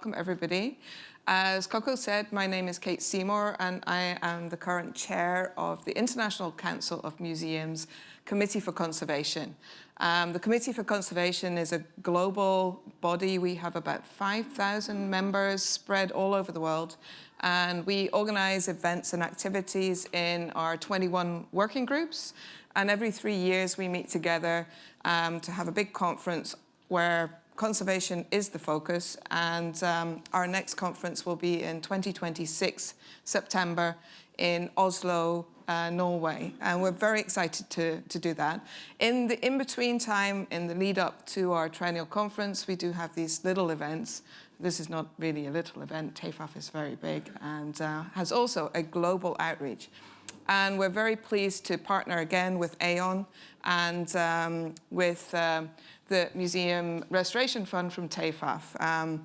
welcome everybody. As Coco said, my name is Kate Seymour and I am the current chair of the International Council of Museums Committee for Conservation. The Committee for Conservation is a global body. We have about 5,000 members spread all over the world, and we organize events and activities in our 21 working groups. And every 3 years we meet together to have a big conference where conservation is the focus, and our next conference will be in 2026, September, in Oslo, Norway, and we're very excited to do that. In the in-between time, in the lead up to our triennial conference, we do have these little events. This is not really a little event. TEFAF is very big and has also a global outreach. And we're very pleased to partner again with Aon and with the Museum Restoration Fund from TEFAF.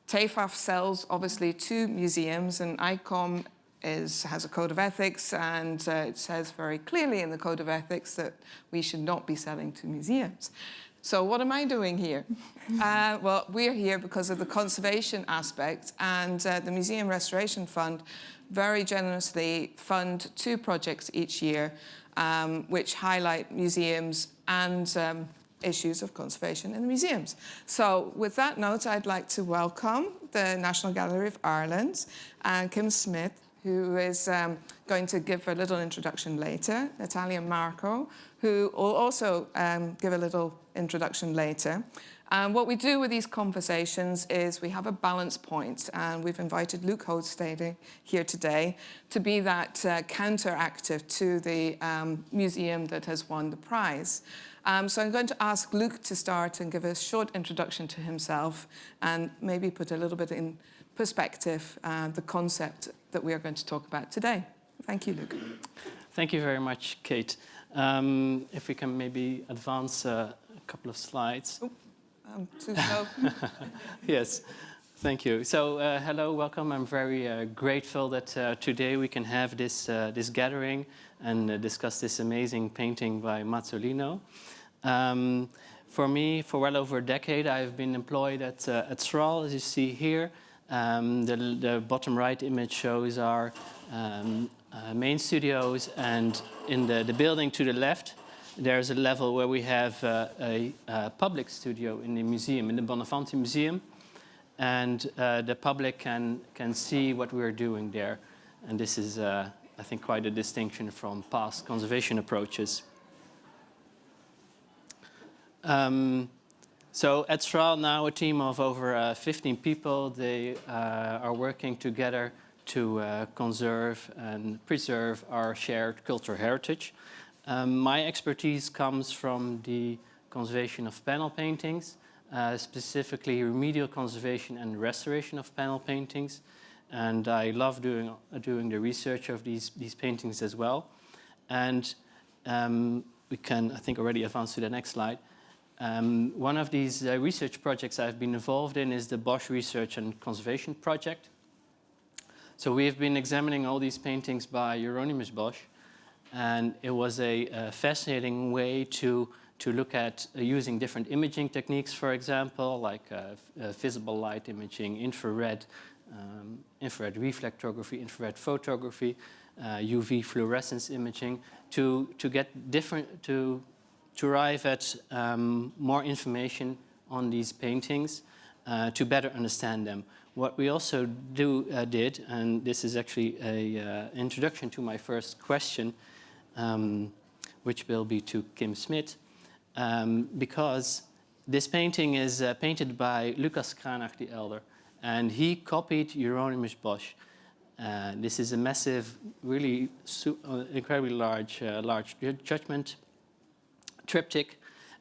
TEFAF sells, obviously, to museums, and ICOM has a code of ethics, and it says very clearly in the code of ethics that we should not be selling to museums. So what am I doing here? Well, we're here because of the conservation aspect, and the Museum Restoration Fund very generously fund 2 projects each year which highlight museums and issues of conservation in the museums. So with that note, I'd like to welcome the National Gallery of Ireland and Kim Smith, who is going to give a little introduction later, Natalia Marco, who will also give a little introduction later. What we do with these conversations is we have a balance point, and we've invited Luke Hostady here today to be that counteractive to the museum that has won the prize. So I'm going to ask Luke to start and give a short introduction to himself and maybe put a little bit in perspective the concept that we are going to talk about today. Thank you, Luke. Thank you very much, Kate. If we can maybe advance a couple of slides. Oh, I'm too slow. Yes, thank you. So hello, welcome. I'm very grateful that today we can have this gathering and discuss this amazing painting by Mazzolino. For me, for well over a decade, I've been employed at SRAL, as you see here. The bottom right image shows our main studios, and in the building to the left, there's a level where we have a public studio in the museum, in the Bonnafante Museum, and the public can see what we're doing there. And this is, I think, quite a distinction from past conservation approaches. So at SRAL now, a team of over 15 people, they are working together to conserve and preserve our shared cultural heritage. My expertise comes from the conservation of panel paintings, specifically remedial conservation and restoration of panel paintings. And I love doing the research of these paintings as well. And we can, I think, already advance to the next slide. One of these research projects I've been involved in is the Bosch Research and Conservation Project. So we have been examining all these paintings by Hieronymus Bosch, and it was a fascinating way to look at using different imaging techniques, for example, like visible light imaging, infrared reflectography, infrared photography, UV fluorescence imaging, to arrive at more information on these paintings to better understand them. What we also did, and this is actually an introduction to my first question, which will be to Kim Smith, because this painting is painted by Lucas Cranach the Elder, and he copied Hieronymus Bosch. This is a massive, really incredibly large judgment triptych.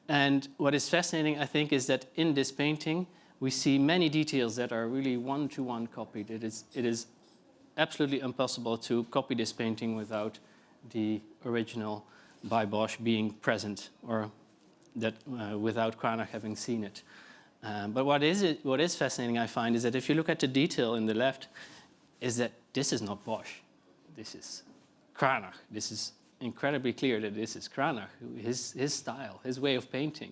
And what is fascinating, I think, is that in this painting, we see many details that are really one-to-one copied. It is absolutely impossible to copy this painting without the original by Bosch being present, or that without Cranach having seen it. But what is fascinating, I find, is that if you look at the detail in the left, is that this is not Bosch. This is Cranach. This is incredibly clear that this is Cranach, his style, his way of painting.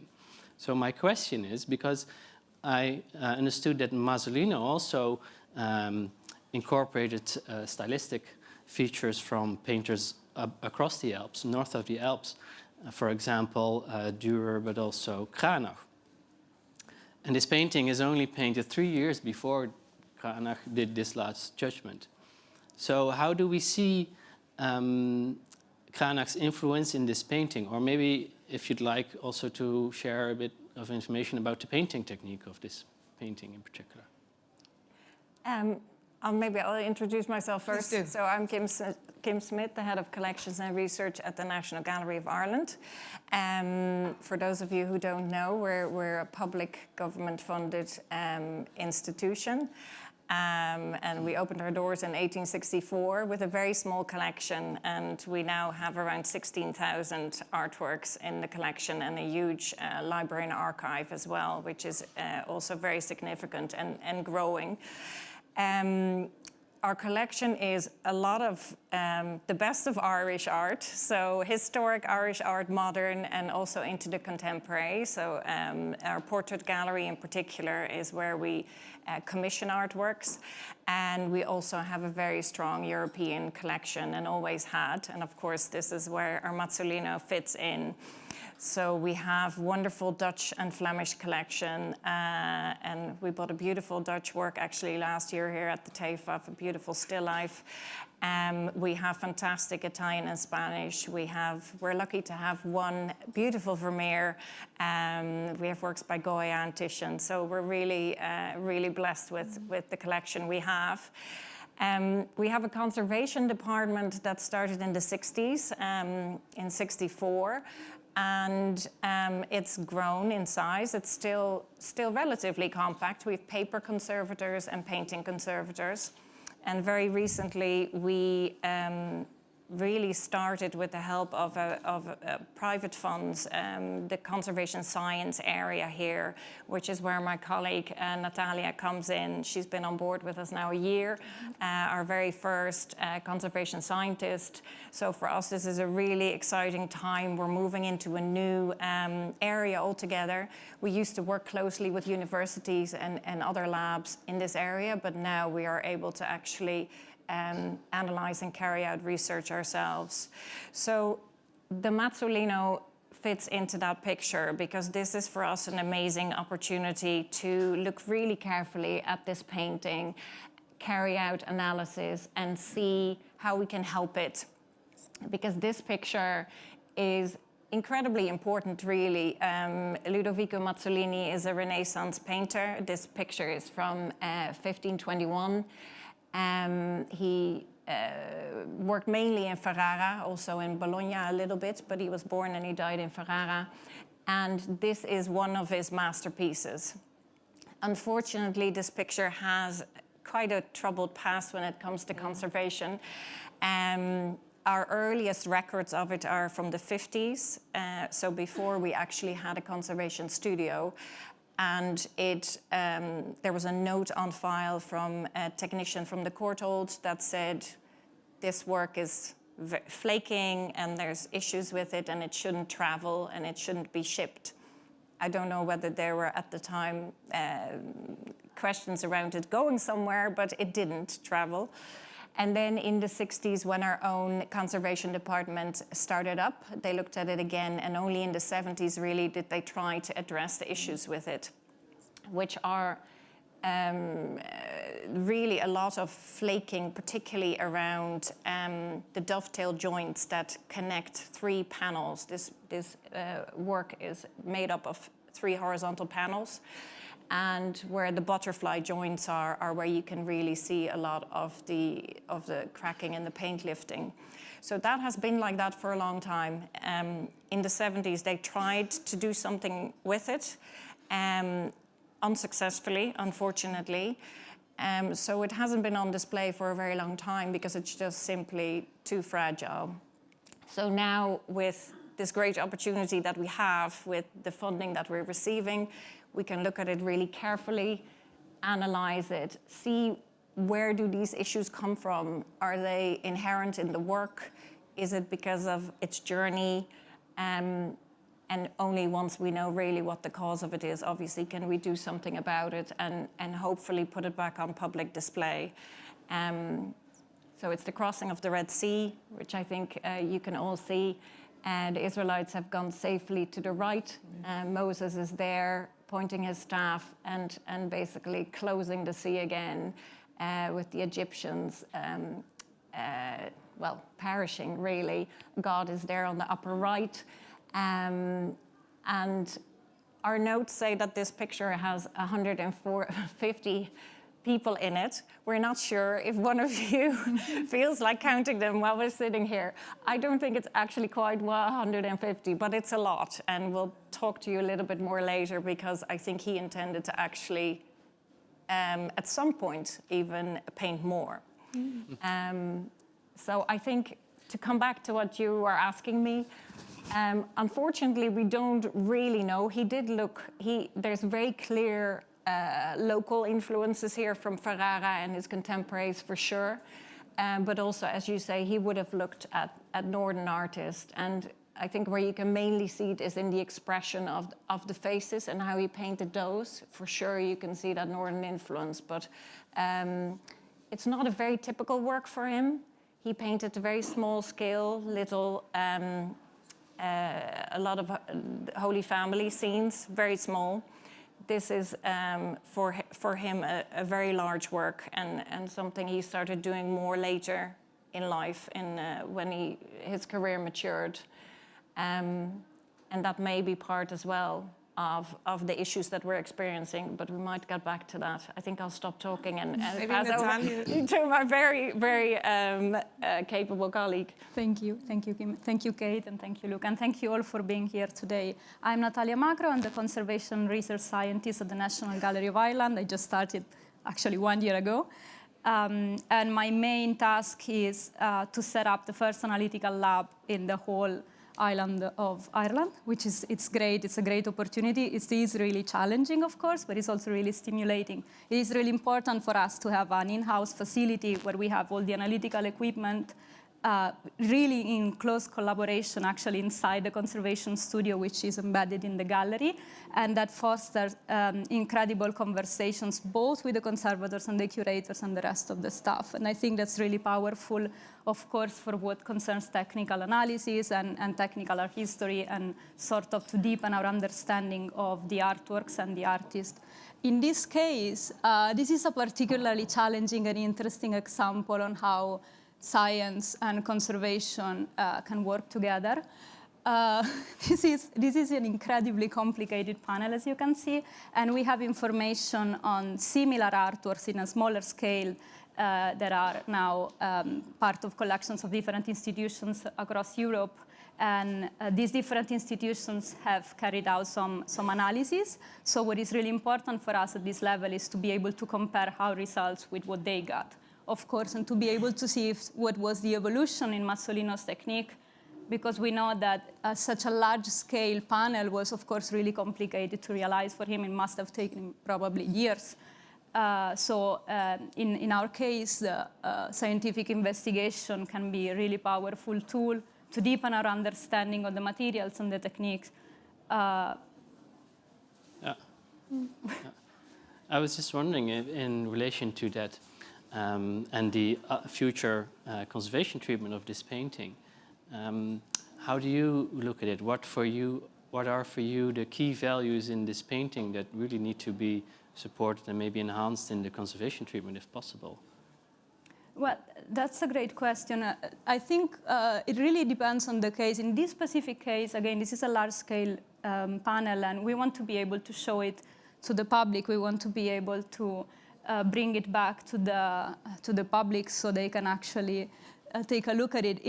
So my question is, because I understood that Mazzolino also incorporated stylistic features from painters across the Alps, north of the Alps. For example, Dürer, but also Cranach. And this painting is only painted 3 years before Cranach did this last judgment. So how do we see Cranach's influence in this painting? Or maybe, if you'd like, also to share a bit of information about the painting technique of this painting in particular. Maybe I'll introduce myself first. Please do. So I'm Kim Smith, the head of collections and research at the National Gallery of Ireland. For those of you who don't know, we're a public government-funded institution. And we opened our doors in 1864 with a very small collection, and we now have around 16,000 artworks in the collection and a huge library and archive as well, which is also very significant and growing. Our collection is a lot of the best of Irish art, so historic Irish art, modern, and also into the contemporary. So our portrait gallery in particular is where we commission artworks, and we also have a very strong European collection and always had. And of course, this is where our Mazzolino fits in. So we have wonderful Dutch and Flemish collection, and we bought a beautiful Dutch work actually last year here at the TEFAF, a beautiful still life. We have fantastic Italian and Spanish. We're lucky to have one beautiful Vermeer. We have works by Goya and Titian, so we're really blessed with the collection we have. We have a conservation department that started in the 60s, in 64. And it's grown in size. It's still relatively compact. We have paper conservators and painting conservators. And very recently, we really started with the help of private funds, the conservation science area here, which is where my colleague Natalia comes in. She's been on board with us now a year, our very first conservation scientist. So for us, this is a really exciting time. We're moving into a new area altogether. We used to work closely with universities and other labs in this area, but now we are able to actually analyze and carry out research ourselves. So the Mazzolino fits into that picture because this is for us an amazing opportunity to look really carefully at this painting, carry out analysis, and see how we can help it. Because this picture is incredibly important, really. Ludovico Mazzolini is a Renaissance painter. This picture is from 1521. He worked mainly in Ferrara, also in Bologna a little bit, but he was born and he died in Ferrara. And this is one of his masterpieces. Unfortunately, this picture has quite a troubled past when it comes to conservation. Our earliest records of it are from the 50s, so before we actually had a conservation studio. And there was a note on file from a technician from the Courtauld that said this work is flaking and there's issues with it and it shouldn't travel and it shouldn't be shipped. I don't know whether there were at the time questions around it going somewhere, but it didn't travel. And then in the 60s, when our own conservation department started up, they looked at it again, and only in the 70s really did they try to address the issues with it, which are really a lot of flaking, particularly around the dovetail joints that connect 3 panels. This work is made up of 3 horizontal panels. And where the butterfly joints are where you can really see a lot of the cracking and the paint lifting. So that has been like that for a long time. In the 70s, they tried to do something with it, unsuccessfully, unfortunately. So it hasn't been on display for a very long time because it's just simply too fragile. So now with this great opportunity that we have with the funding that we're receiving, we can look at it really carefully, analyze it, see where do these issues come from? Are they inherent in the work? Is it because of its journey? And And only once we know really what the cause of it is, obviously, can we do something about it and hopefully put it back on public display. So it's the crossing of the Red Sea, which I think you can all see. And the Israelites have gone safely to the right. Moses is there pointing his staff and basically closing the sea again with the Egyptians, well, perishing really. God is there on the upper right. And our notes say that this picture has 150 people in it. We're not sure if one of you feels like counting them while we're sitting here. I don't think it's actually quite 150, but it's a lot. And we'll talk to you a little bit more later because I think he intended to actually, at some point, even paint more. So I think to come back to what you were asking me, unfortunately, we don't really know. He did look, there's very clear local influences here from Ferrara and his contemporaries for sure. But also, as you say, he would have looked at Northern artists. And I think where you can mainly see it is in the expression of the faces and how he painted those. For sure, you can see that Northern influence, but it's not a very typical work for him. He painted a very small scale, little, a lot of Holy Family scenes, very small. This is, for him, a very large work and something he started doing more later in life when his career matured. And that may be part as well of the issues that we're experiencing, but we might get back to that. I think I'll stop talking and pass over to my very, very capable colleague. Thank you, Kim. Thank you, Kate, and thank you, Luke. And thank you all for being here today. I'm Natalia Macro. I'm the Conservation Research Scientist at the National Gallery of Ireland. I just started actually 1 year ago. And my main task is to set up the first analytical lab in the whole island of Ireland, which is, it's great. It's a great opportunity. It is really challenging, of course, but it's also really stimulating. It is really important for us to have an in-house facility where we have all the analytical equipment, really in close collaboration, actually inside the conservation studio, which is embedded in the gallery, and that fosters incredible conversations, both with the conservators and the curators and the rest of the staff. And I think that's really powerful, of course, for what concerns technical analysis and technical art history, and sort of to deepen our understanding of the artworks and the artist. In this case, this is a particularly challenging and interesting example on how science and conservation can work together. This is an incredibly complicated panel, as you can see, and we have information on similar artworks in a smaller scale that are now part of collections of different institutions across Europe. And these different institutions have carried out some analysis. So what is really important for us at this level is to be able to compare our results with what they got, of course, and to be able to see what was the evolution in Mazzolino's technique, because we know that such a large-scale panel was, of course, really complicated to realize for him. It must have taken probably years. So in our case, the scientific investigation can be a really powerful tool to deepen our understanding of the materials and the techniques. I was just wondering, in relation to that, and the future conservation treatment of this painting, how do you look at it? What are for you the key values in this painting that really need to be supported and maybe enhanced in the conservation treatment if possible? Well, that's a great question. I think it really depends on the case. In this specific case, again, this is a large-scale panel, and we want to be able to show it to the public. We want to be able to bring it back to the public so they can actually take a look at it.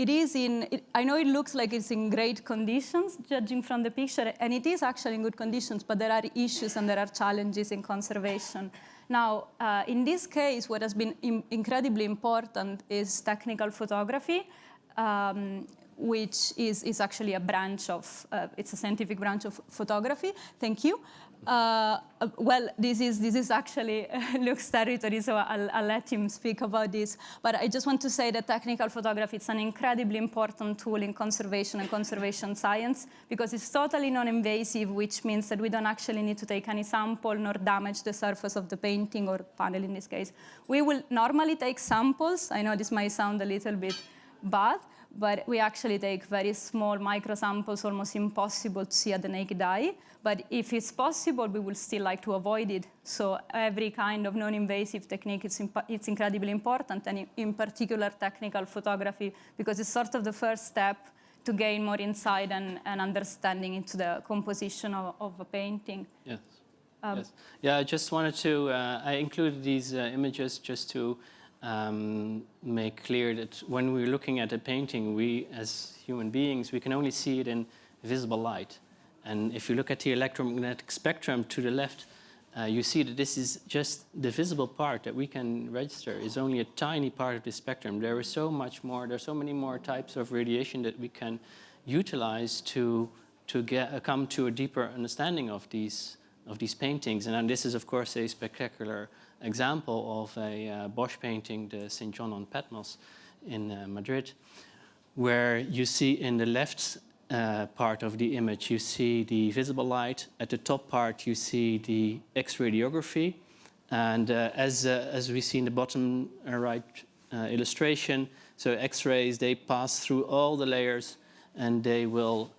I know it looks like it's in great conditions, judging from the picture, and it is actually in good conditions, but there are issues and there are challenges in conservation. Now, in this case, what has been incredibly important is technical photography, which is actually a branch of, it's a scientific branch of photography. Thank you. Well, this is actually Luke's territory, so I'll let him speak about this. But I just want to say that technical photography is an incredibly important tool in conservation and conservation science because it's totally non-invasive, which means that we don't actually need to take any sample nor damage the surface of the painting or panel in this case. We will normally take samples. I know this might sound a little bit bad, but we actually take very small micro samples, almost impossible to see at the naked eye. But if it's possible, we will still like to avoid it. So every kind of non-invasive technique, it's incredibly important, and in particular technical photography, because it's sort of the first step to gain more insight and understanding into the composition of a painting. Yes. Yes. Yeah, I just wanted to, I included these images just to make clear that when we're looking at a painting, we as human beings, we can only see it in visible light. And if you look at the electromagnetic spectrum to the left, you see that this is just the visible part that we can register is only a tiny part of the spectrum. There is so much more, there's so many more types of radiation that we can utilize to come to a deeper understanding of these paintings. And this is, of course, a spectacular example of a Bosch painting, the St. John on Patmos in Madrid, where you see in the left part of the image, you see the visible light. At the top part, you see the X-radiography. And as we see in the bottom right illustration, so X-rays, they pass through all the layers, and they will,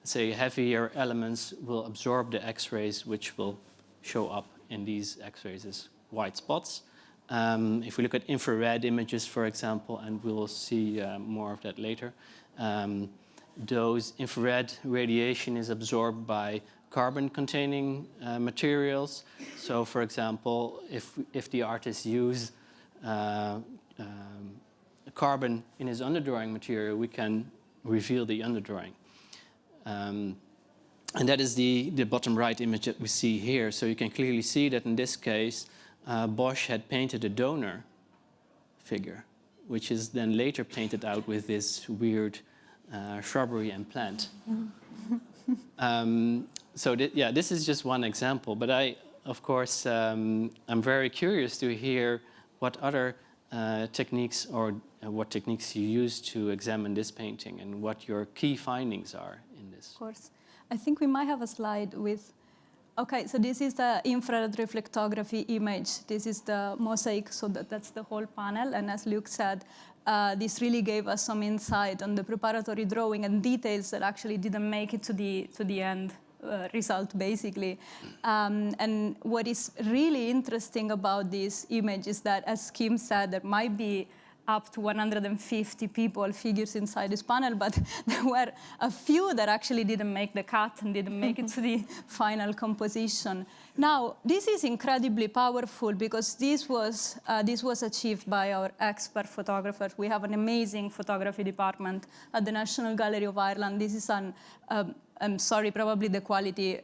say heavier elements will absorb the X-rays, which will show up in these X-rays as white spots. If we look at infrared images, for example, and we will see more of that later, those infrared radiation is absorbed by carbon-containing materials. So, for example, if the artist used carbon in his underdrawing material, we can reveal the underdrawing. And that is the bottom right image that we see here. So you can clearly see that in this case, Bosch had painted a donor figure, which is then later painted out with this weird shrubbery and plant. This is just one example. But I, of course, I'm very curious to hear what other techniques or what techniques you use to examine this painting and what your key findings are in this. Of course. I think we might have a slide with, okay, so this is the infrared reflectography image. This is the mosaic, so that's the whole panel. And as Luke said, this really gave us some insight on the preparatory drawing and details that actually didn't make it to the end result, basically. And what is really interesting about this image is that, as Kim said, there might be up to 150 figures inside this panel, but there were a few that actually didn't make the cut and didn't make it to the final composition. Now, this is incredibly powerful because this was achieved by our expert photographers. We have an amazing photography department at the National Gallery of Ireland. This is I'm sorry, probably the quality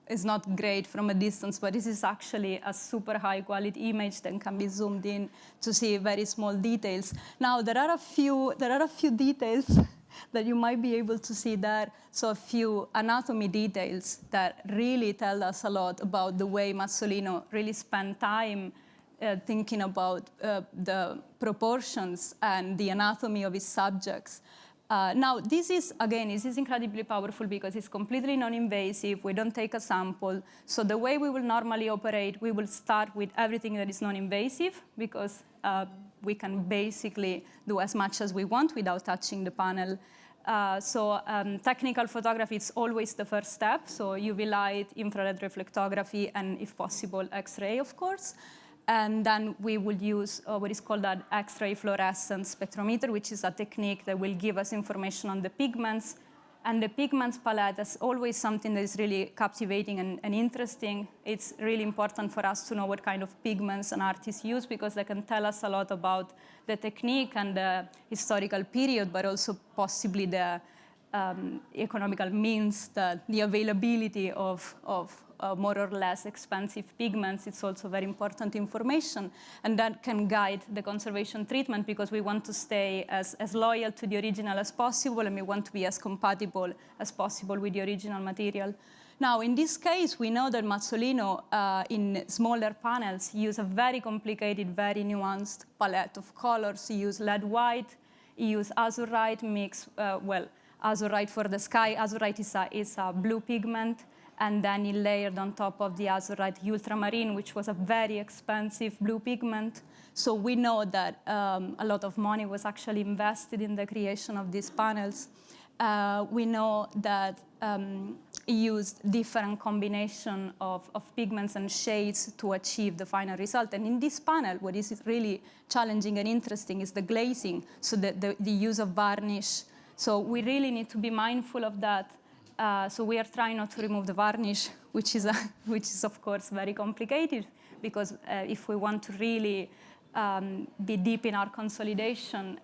is not great from a distance, but this is actually a super high quality image that can be zoomed in to see very small details. Now, there are a few details that you might be able to see there. So a few anatomy details that really tell us a lot about the way Mazzolino really spent time thinking about the proportions and the anatomy of his subjects. Now, this is incredibly powerful because it's completely non-invasive. We don't take a sample. So the way we will normally operate, we will start with everything that is non-invasive because we can basically do as much as we want without touching the panel. Technical photography is always the first step. So UV light, infrared reflectography, and if possible, X-ray, of course. And then we will use what is called an X-ray fluorescence spectrometer, which is a technique that will give us information on the pigments. And the pigments palette is always something that is really captivating and interesting. It's really important for us to know what kind of pigments an artist use because they can tell us a lot about the technique and the historical period, but also possibly the economical means, the availability of more or less expensive pigments. It's also very important information, and that can guide the conservation treatment because we want to stay as loyal to the original as possible, and we want to be as compatible as possible with the original material. Now, in this case, we know that Mazzolino, in smaller panels, use a very complicated, very nuanced palette of colors. He used lead white, he used azurite mix, azurite for the sky. Azurite is a blue pigment. And then he layered on top of the azurite ultramarine, which was a very expensive blue pigment. So we know that a lot of money was actually invested in the creation of these panels. We know that he used different combination of pigments and shades to achieve the final result. And in this panel, what is really challenging and interesting is the glazing, so the use of varnish. So we really need to be mindful of that. So we are trying not to remove the varnish, which is of course very complicated, because if we want to really be deep in our consolidation,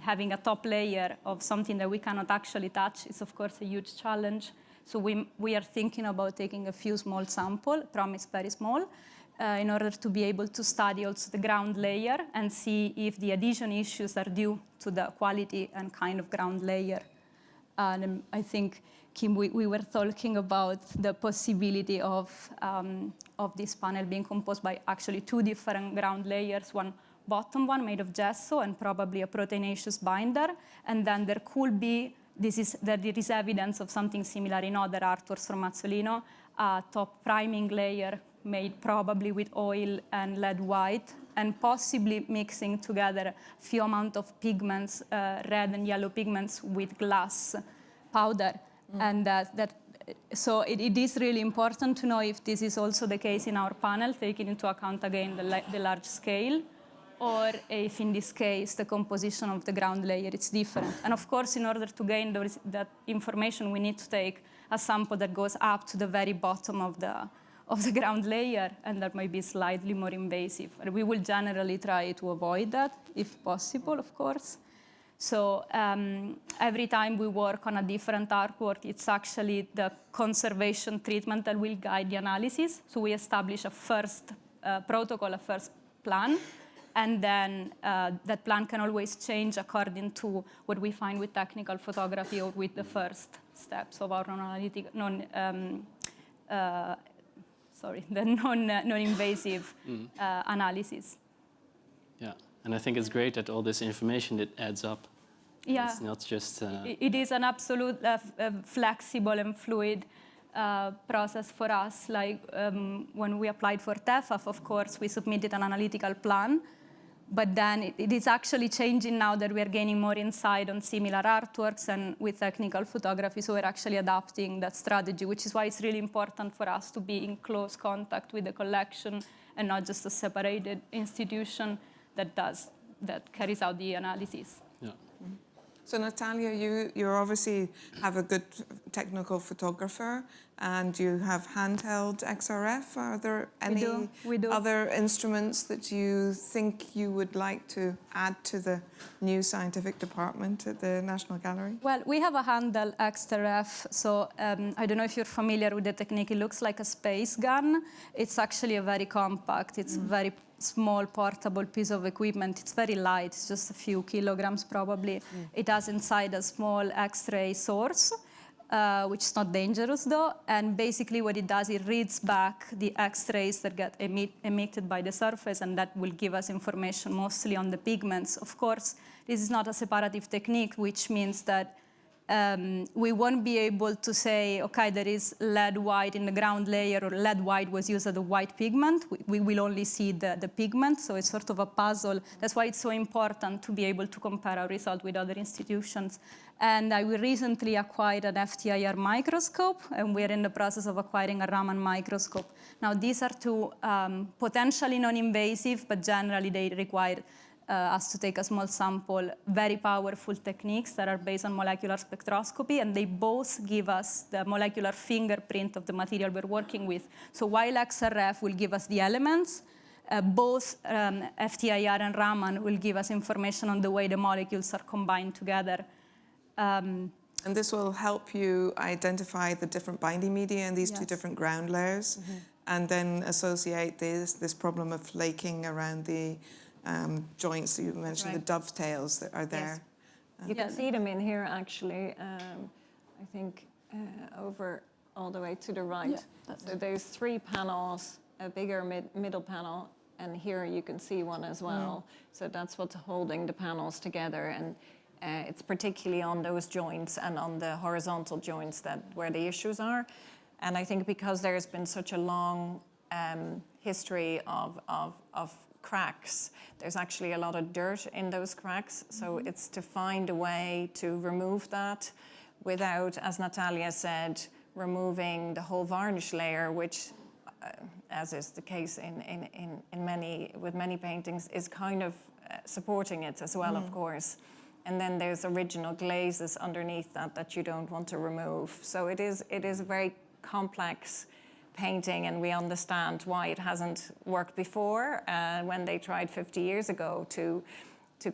having a top layer of something that we cannot actually touch is of course a huge challenge. So we are thinking about taking a few small samples, promise very small, in order to be able to study also the ground layer and see if the adhesion issues are due to the quality and kind of ground layer. And I think, Kim, we were talking about the possibility of this panel being composed by actually two different ground layers, one bottom one made of gesso and probably a proteinaceous binder, and then there could be, there is evidence of something similar in other artworks from Mazzolino, a top priming layer made probably with oil and lead white, and possibly mixing together a few amount of pigments, red and yellow pigments with glass powder. And so it is really important to know if this is also the case in our panel, taking into account again the large scale, or if in this case the composition of the ground layer is different. And of course, in order to gain that information, we need to take a sample that goes up to the very bottom of the ground layer, and that might be slightly more invasive. And we will generally try to avoid that, if possible, of course. So every time we work on a different artwork, it's actually the conservation treatment that will guide the analysis. So we establish a first protocol, a first plan, and then that plan can always change according to what we find with technical photography or with the first steps of our non-invasive analysis. Yeah, and I think it's great that all this information, it adds up. Yeah. It's not just... It is an absolute flexible and fluid process for us. Like when we applied for TEFAF, of course, we submitted an analytical plan, but then it is actually changing now that we are gaining more insight on similar artworks and with technical photography, so we're actually adapting that strategy, which is why it's really important for us to be in close contact with the collection and not just a separated institution that carries out the analysis. Yeah. So Natalia, you obviously have a good technical photographer, and you have handheld XRF. Are there any other instruments that you think you would like to add to the new scientific department at the National Gallery? Well, we have a handheld XRF. So I don't know if you're familiar with the technique. It looks like a space gun. It's actually a very compact. It's very small portable piece of equipment. It's very light, it's just a few kilograms probably. It has inside a small X-ray source, which is not dangerous though. And basically what it does, it reads back the X-rays that get emitted by the surface, and that will give us information mostly on the pigments. Of course, this is not a separative technique, which means that we won't be able to say, okay, there is lead white in the ground layer, or lead white was used as a white pigment. We will only see the pigment, so it's sort of a puzzle. That's why it's so important to be able to compare our result with other institutions. And we recently acquired an FTIR microscope, and we're in the process of acquiring a Raman microscope. Now, these are two potentially non-invasive, but generally they require us to take a small sample, very powerful techniques that are based on molecular spectroscopy, and they both give us the molecular fingerprint of the material we're working with. So while XRF will give us the elements, both FTIR and Raman will give us information on the way the molecules are combined together. And this will help you identify the different binding media in these two different ground layers, and then associate this problem of flaking around the joints that you mentioned, the dovetails that are there. Yes. You can see them in here actually. I think over all the way to the right. So there's 3 panels, a bigger middle panel, and here you can see one as well. So that's what's holding the panels together, and it's particularly on those joints and on the horizontal joints where the issues are. And I think because there's been such a long history of cracks, there's actually a lot of dirt in those cracks. So it's to find a way to remove that without, as Natalia said, removing the whole varnish layer, which, as is the case with many paintings, is kind of supporting it as well, of course. And then there's original glazes underneath that you don't want to remove. So it is a very complex painting, and we understand why it hasn't worked before when they tried 50 years ago to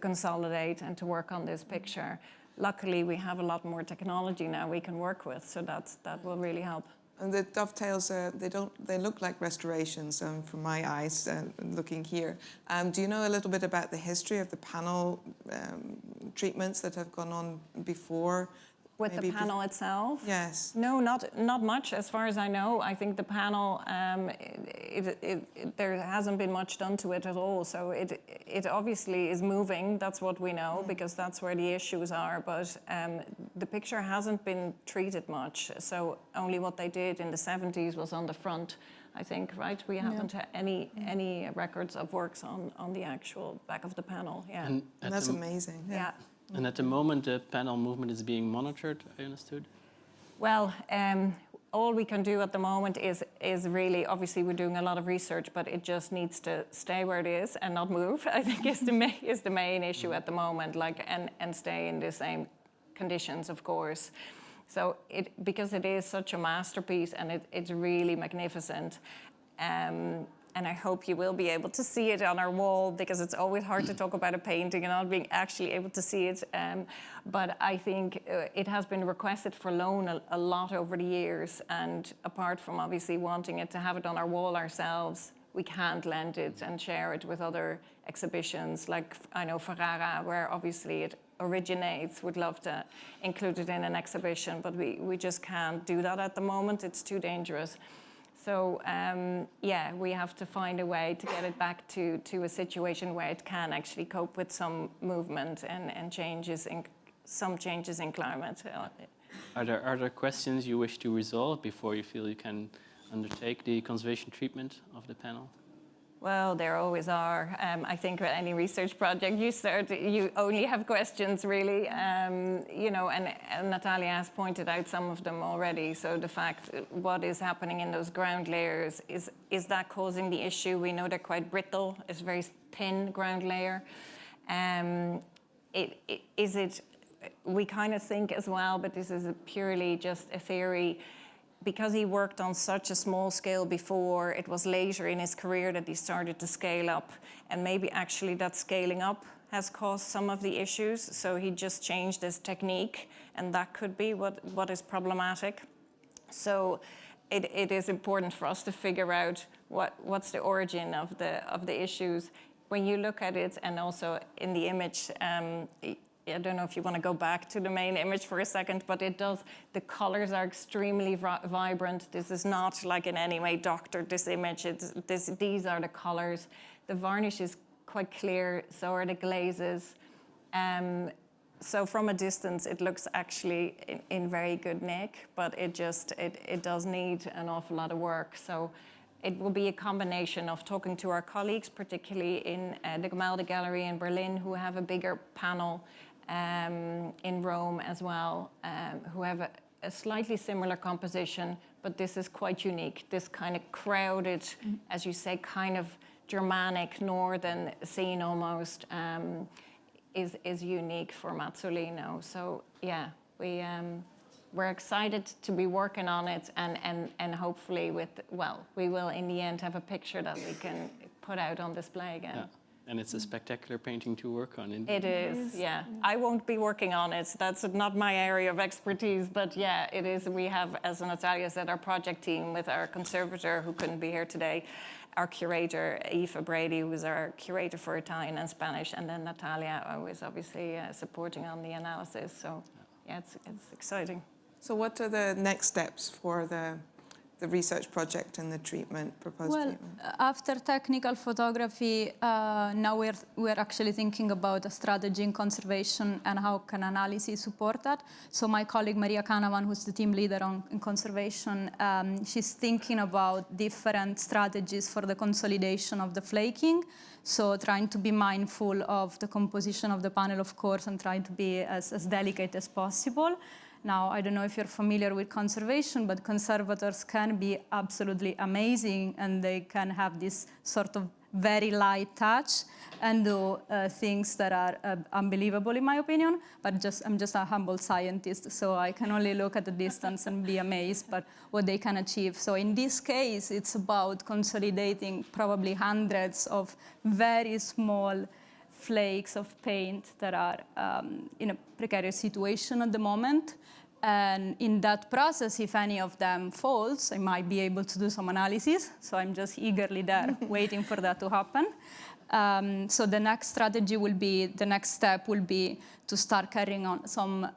consolidate and to work on this picture. Luckily, we have a lot more technology now we can work with, so that will really help. And the dovetails, they look like restorations from my eyes looking here. Do you know a little bit about the history of the panel treatments that have gone on before? With the panel itself? Yes. No, not much, as far as I know. I think the panel, there hasn't been much done to it at all. So it obviously is moving. That's what we know, because that's where the issues are. But the picture hasn't been treated much. So only what they did in the 70s was on the front, I think, right? We haven't had any records of works on the actual back of the panel. Yeah. And that's amazing. Yeah. And at the moment, the panel movement is being monitored, I understood? Well, all we can do at the moment is really, obviously we're doing a lot of research, but it just needs to stay where it is and not move, I think is the main issue at the moment, and stay in the same conditions, of course. So because it is such a masterpiece and it's really magnificent, and I hope you will be able to see it on our wall, because it's always hard to talk about a painting and not being actually able to see it. But I think it has been requested for loan a lot over the years. And apart from obviously wanting it to have it on our wall ourselves, we can't lend it and share it with other exhibitions. Like I know Ferrara, where obviously it originates, would love to include it in an exhibition, but we just can't do that at the moment. It's too dangerous. So, yeah, we have to find a way to get it back to a situation where it can actually cope with some movement and changes in climate. Are there questions you wish to resolve before you feel you can undertake the conservation treatment of the panel? Well, there always are. I think with any research project you start, you only have questions, really. You know, and Natalia has pointed out some of them already. So the fact, what is happening in those ground layers, is that causing the issue? We know they're quite brittle. It's a very thin ground layer. We kind of think as well, but this is purely just a theory, because he worked on such a small scale before, it was later in his career that he started to scale up. And maybe actually that scaling up has caused some of the issues. So he just changed his technique, and that could be what is problematic. So it is important for us to figure out what's the origin of the issues. When you look at it, and also in the image, I don't know if you want to go back to the main image for a second, but it does, the colors are extremely vibrant. This is not like in any way doctored, this image. These are the colors. The varnish is quite clear, so are the glazes. So from a distance, it looks actually in very good nick, but it does need an awful lot of work. So it will be a combination of talking to our colleagues, particularly in the Gemälde Gallery in Berlin, who have a bigger panel, in Rome as well, who have a slightly similar composition, but this is quite unique. This kind of crowded, as you say, kind of Germanic northern scene almost, is unique for Mazzolino. So yeah, we're excited to be working on it, and hopefully we will in the end have a picture that we can put out on display again. Yeah. And it's a spectacular painting to work on. It is, yeah. I won't be working on it. That's not my area of expertise, but yeah, it is. We have, as Natalia said, our project team with our conservator, who couldn't be here today, our curator, Aoife Brady, who is our curator for Italian and Spanish, and then Natalia, who is obviously supporting on the analysis. So yeah, it's exciting. So what are the next steps for the research project and the proposed treatment? After technical photography, now we're actually thinking about a strategy in conservation and how can analysis support that. So my colleague Maria Canavan, who's the team leader in conservation, she's thinking about different strategies for the consolidation of the flaking. So trying to be mindful of the composition of the panel, of course, and trying to be as delicate as possible. Now, I don't know if you're familiar with conservation, but conservators can be absolutely amazing, and they can have this sort of very light touch and do things that are unbelievable, in my opinion. But I'm just a humble scientist, so I can only look at the distance and be amazed by what they can achieve. So in this case, it's about consolidating probably hundreds of very small flakes of paint that are in a precarious situation at the moment. And in that process, if any of them falls, I might be able to do some analysis. So I'm just eagerly there waiting for that to happen. So the next strategy will be, the next step will be to start carrying on some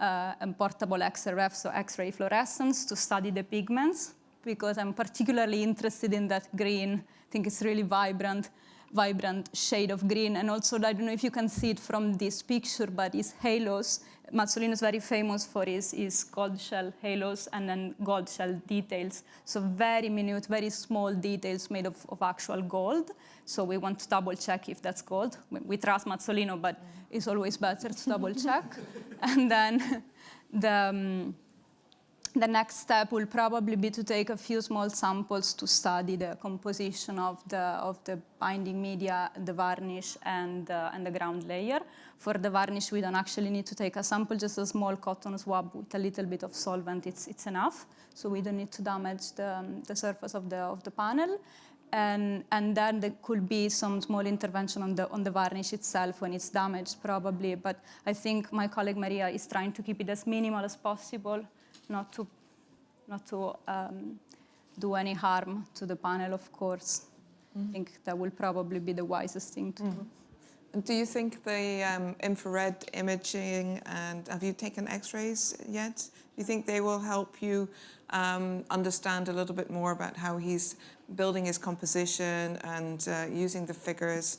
portable XRF, so X-ray fluorescence, to study the pigments, because I'm particularly interested in that green. I think it's really vibrant shade of green. And also, I don't know if you can see it from this picture, but his halos, Mazzolino is very famous for his gold shell halos and then gold shell details. So very minute, very small details made of actual gold. So we want to double check if that's gold. We trust Mazzolino, but it's always better to double check. And then the next step will probably be to take a few small samples to study the composition of the binding media, the varnish, and the ground layer. For the varnish, we don't actually need to take a sample, just a small cotton swab with a little bit of solvent. It's enough, so we don't need to damage the surface of the panel. And then there could be some small intervention on the varnish itself when it's damaged, probably. But I think my colleague Maria is trying to keep it as minimal as possible, not to do any harm to the panel, of course. I think that will probably be the wisest thing to do. And do you think the infrared imaging, and have you taken X-rays yet? Do you think they will help you understand a little bit more about how he's building his composition and using the figures?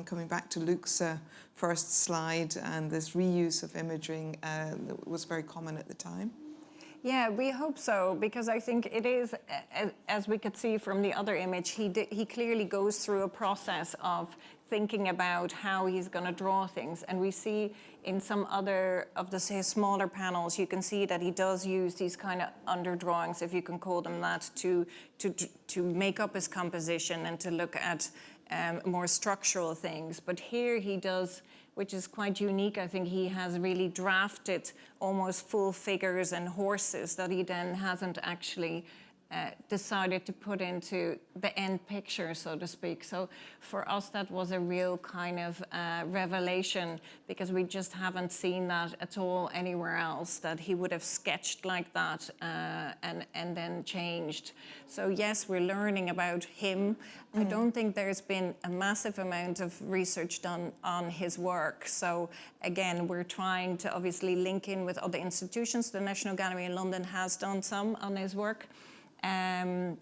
Coming back to Luke's first slide, and this reuse of imaging that was very common at the time. Yeah, we hope so, because I think it is, as we could see from the other image, he clearly goes through a process of thinking about how he's going to draw things. And we see in some other of the, say, smaller panels, you can see that he does use these kind of underdrawings, if you can call them that, to make up his composition and to look at more structural things. But here he does, which is quite unique. I think he has really drafted almost full figures and horses that he then hasn't actually decided to put into the end picture, so to speak. So for us, that was a real kind of revelation, because we just haven't seen that at all anywhere else, that he would have sketched like that and then changed. So yes, we're learning about him. I don't think there's been a massive amount of research done on his work. So again, we're trying to obviously link in with other institutions. The National Gallery in London has done some on his work. And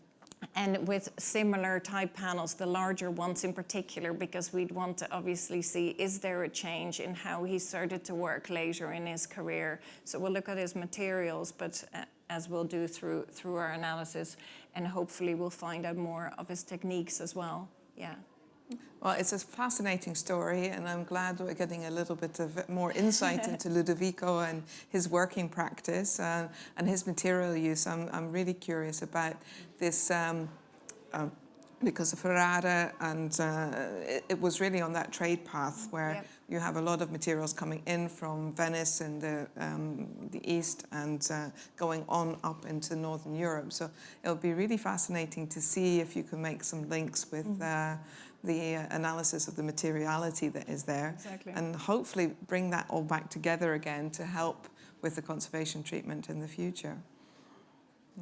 with similar type panels, the larger ones in particular, because we'd want to obviously see, is there a change in how he started to work later in his career? So we'll look at his materials, but as we'll do through our analysis, and hopefully we'll find out more of his techniques as well. Yeah. Well, it's a fascinating story, and I'm glad we're getting a little bit of more insight into Ludovico and his working practice and his material use. I'm really curious about this because of Ferrara, and it was really on that trade path where you have a lot of materials coming in from Venice and the east and going on up into Northern Europe. So it'll be really fascinating to see if you can make some links with the analysis of the materiality that is there. Exactly. And hopefully bring that all back together again to help with the conservation treatment in the future.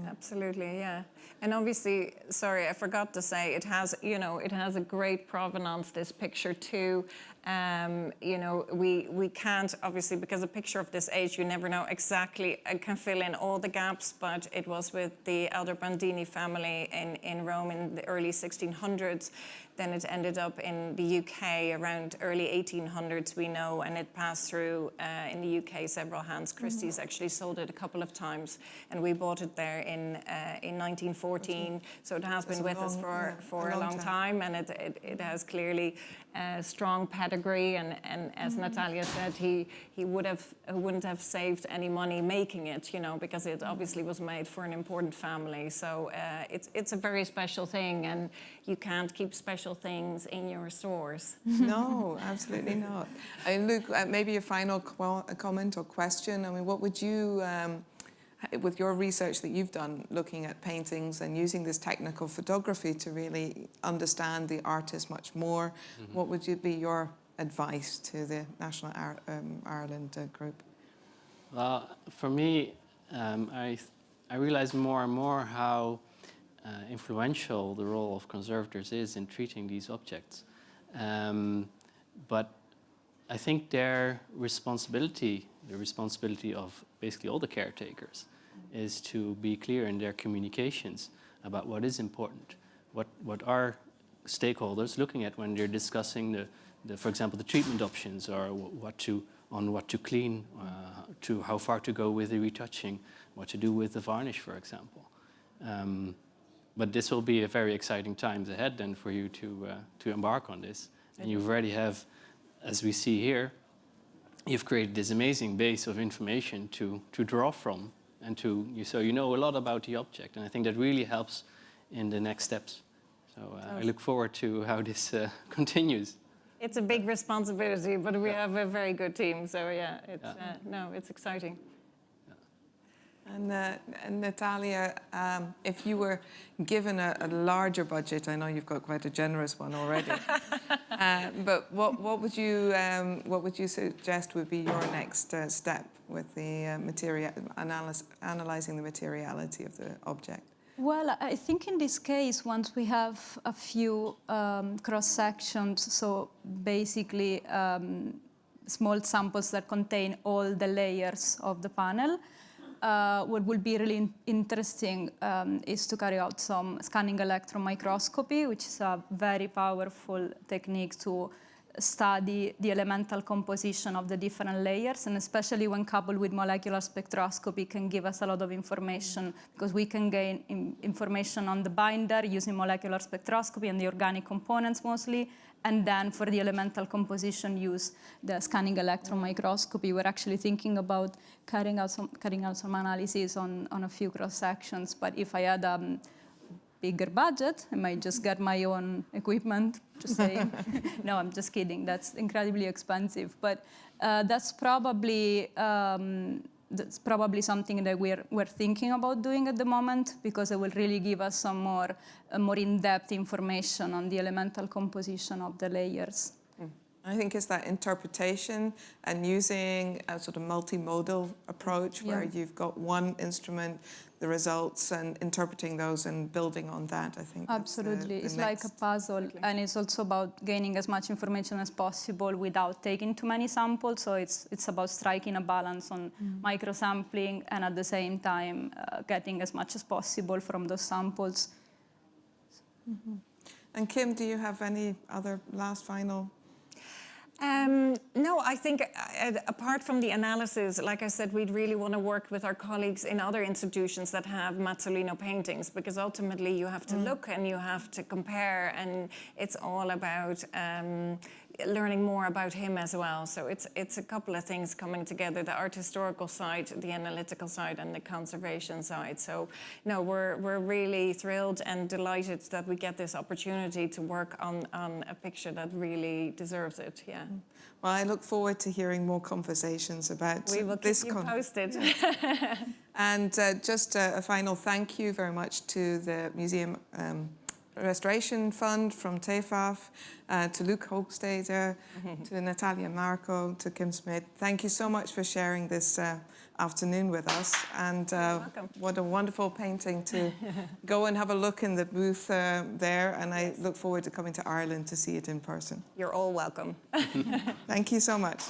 Absolutely, yeah. And obviously, sorry, I forgot to say, it has, you know, it has a great provenance, this picture too. You know, we can't, obviously, because a picture of this age, you never know exactly, it can fill in all the gaps, but it was with the Aldobrandini family in Rome in the early 1600s. Then it ended up in the UK around early 1800s, we know, and it passed through in the UK several hands. Christie's actually sold it a couple of times, and we bought it there in 1914. So it has been with us for a long time, and it has clearly strong pedigree. And as Natalia said, he wouldn't have saved any money making it, you know, because it obviously was made for an important family. So it's a very special thing, and you can't keep special things in your stores. No, absolutely not. And Luke, maybe a final comment or question. I mean, what would you, with your research that you've done, looking at paintings and using this technical photography to really understand the artist much more, what would be your advice to the National Ireland group? Well, for me, I realize more and more how influential the role of conservators is in treating these objects. But I think their responsibility, the responsibility of basically all the caretakers, is to be clear in their communications about what is important, what are stakeholders looking at when they're discussing for example, the treatment options, or what to clean, to how far to go with the retouching, what to do with the varnish, for example. But this will be a very exciting times ahead then for you to embark on this. And you already have, as we see here, you've created this amazing base of information to draw from, and so you know a lot about the object. And I think that really helps in the next steps. So I look forward to how this continues. It's a big responsibility, but we have a very good team. So yeah, it's exciting. And Natalia, if you were given a larger budget, I know you've got quite a generous one already, but what would you suggest would be your next step with the analyzing the materiality of the object? Well, I think in this case, once we have a few cross-sections, so basically small samples that contain all the layers of the panel, what will be really interesting is to carry out some scanning electron microscopy, which is a very powerful technique to study the elemental composition of the different layers, and especially when coupled with molecular spectroscopy can give us a lot of information, because we can gain information on the binder using molecular spectroscopy and the organic components mostly, and then for the elemental composition use the scanning electron microscopy. We're actually thinking about carrying out some analysis on a few cross sections, but if I had a bigger budget, I might just get my own equipment, just saying. No, I'm just kidding. That's incredibly expensive. But that's probably something that we're thinking about doing at the moment, because it will really give us some more in-depth information on the elemental composition of the layers. I think it's that interpretation and using a sort of multimodal approach where you've got one instrument, the results, and interpreting those and building on that. I think absolutely, it's like a puzzle, and it's also about gaining as much information as possible without taking too many samples. So it's about striking a balance on microsampling and at the same time getting as much as possible from those samples. And Kim, do you have any other last final? No, I think apart from the analysis, like I said, we'd really want to work with our colleagues in other institutions that have Mazzolino paintings, because ultimately you have to look and you have to compare, and it's all about learning more about him as well. So it's a couple of things coming together: the art historical side, the analytical side, and the conservation side. So no, we're really thrilled and delighted that we get this opportunity to work on a picture that really deserves it. Yeah. Well, I look forward to hearing more conversations about this. We will keep you posted. And just a final thank you very much to the museum Restoration Fund from TEFAF, to Luke Hochsteder, to Natalia Marco, to Kim Smith. Thank you so much for sharing this afternoon with us. And what a wonderful painting to go and have a look in the booth there. And I look forward to coming to Ireland to see it in person. You're all welcome. Thank you so much.